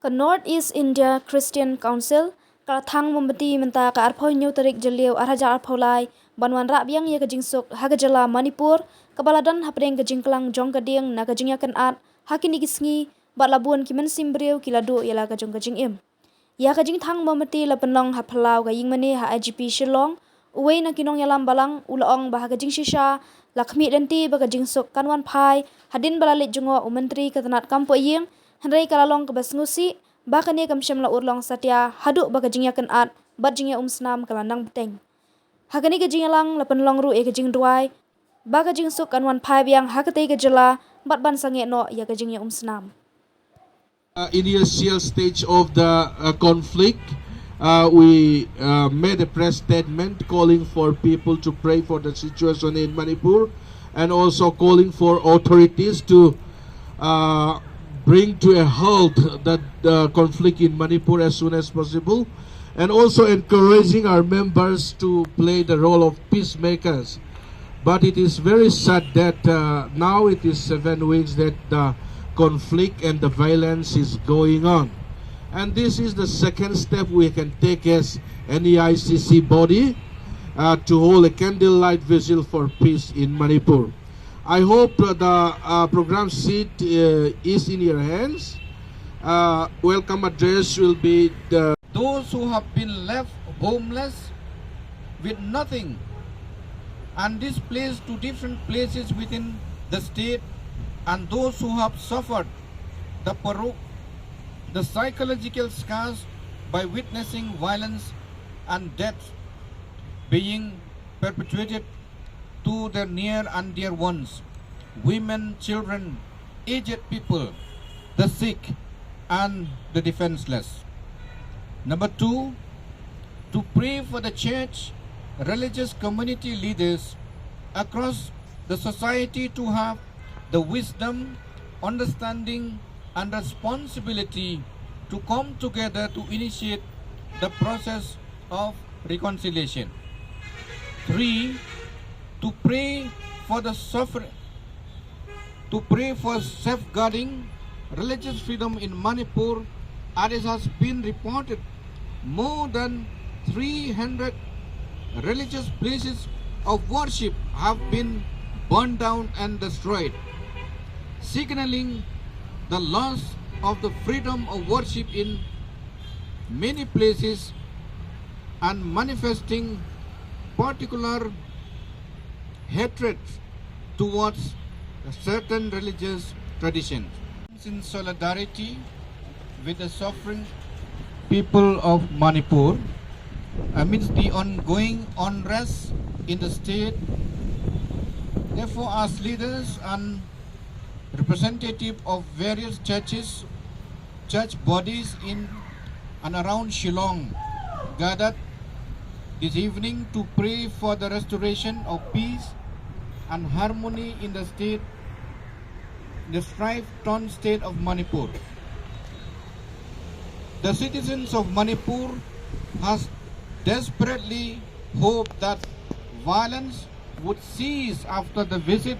Ka North East India Christian Council ka Thang Mombati menta ka arphoi nyu tarik jeliu arhaja arpholai banwan ra Biang ye ka Jingsuk haga jala Manipur ka baladan hapreng ka jingklang jong ka ding na ka jingya kan at hakini gisngi bat labun kimen simbriu kiladu yala ka jong ka jingim ya ka jing Thang Mombati la penlong haphalau ka yingmani ha IGP Shillong uwei na kinong yalam balang ulaong bah ka jing shisha lakmi denti ba ka Jingsuk kanwan phai hadin balalit jungo umentri ka tanat kampo ying Henry kalalong ke basngusi, baka ni kamsyam la urlong satya, haduk baka jingya kan at, bat jingya snam kalandang beteng. Hakani ke jingya lang la penlong ru e ke jing duai, baka Jingsuk kanwan pai Biang hakatei ke jela, bat ban sange no ya ke jingya snam. Initial stage of the conflict, we made a press statement calling for people to pray for the situation in Manipur and also calling for authorities to bring to a halt that conflict in Manipur as soon as possible, and also encouraging our members to play the role of peacemakers. But it is very sad that now it is 7 weeks that the conflict and the violence is going on. And this is the second step we can take as NEICC body to hold a candlelight vigil for peace in Manipur. I hope the program seat is in your hands. Welcome address will be those who have been left homeless with nothing and displaced to different places within the state, and those who have suffered the psychological scars by witnessing violence and death being perpetrated to their near and dear ones, women, children, aged people, the sick and the defenseless. Number 2, to pray for the church, religious community leaders across the society to have the wisdom, understanding and responsibility to come together to initiate the process of reconciliation. 3, to pray for safeguarding religious freedom in Manipur, as it has been reported more than 300 religious places of worship have been burned down and destroyed, signaling the loss of the freedom of worship in many places and manifesting particular hatred towards certain religious traditions. In solidarity with the suffering people of Manipur amidst the ongoing unrest in the state, therefore as leaders and representative of various church bodies in and around Shillong gathered this evening to pray for the restoration of peace and harmony in the state, the strife-torn state of Manipur. The citizens of Manipur has desperately hoped that violence would cease after the visit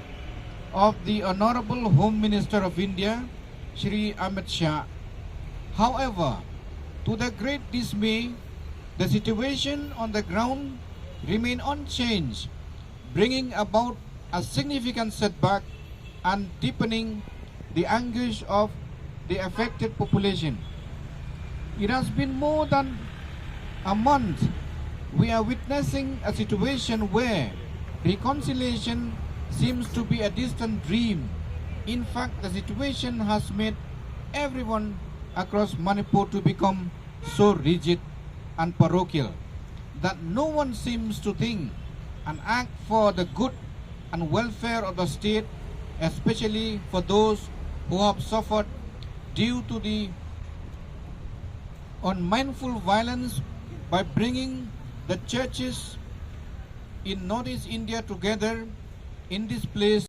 of the Honorable Home Minister of India, Shri Amit Shah. However, to the great dismay, the situation on the ground remained unchanged, bringing about a significant setback and deepening the anguish of the affected population. It has been more than a month we are witnessing a situation where reconciliation seems to be a distant dream. In fact, the situation has made everyone across Manipur to become so rigid and parochial that no one seems to think and act for the good and welfare of the state, especially for those who have suffered due to the unmindful violence, by bringing the churches in Northeast India together in this place.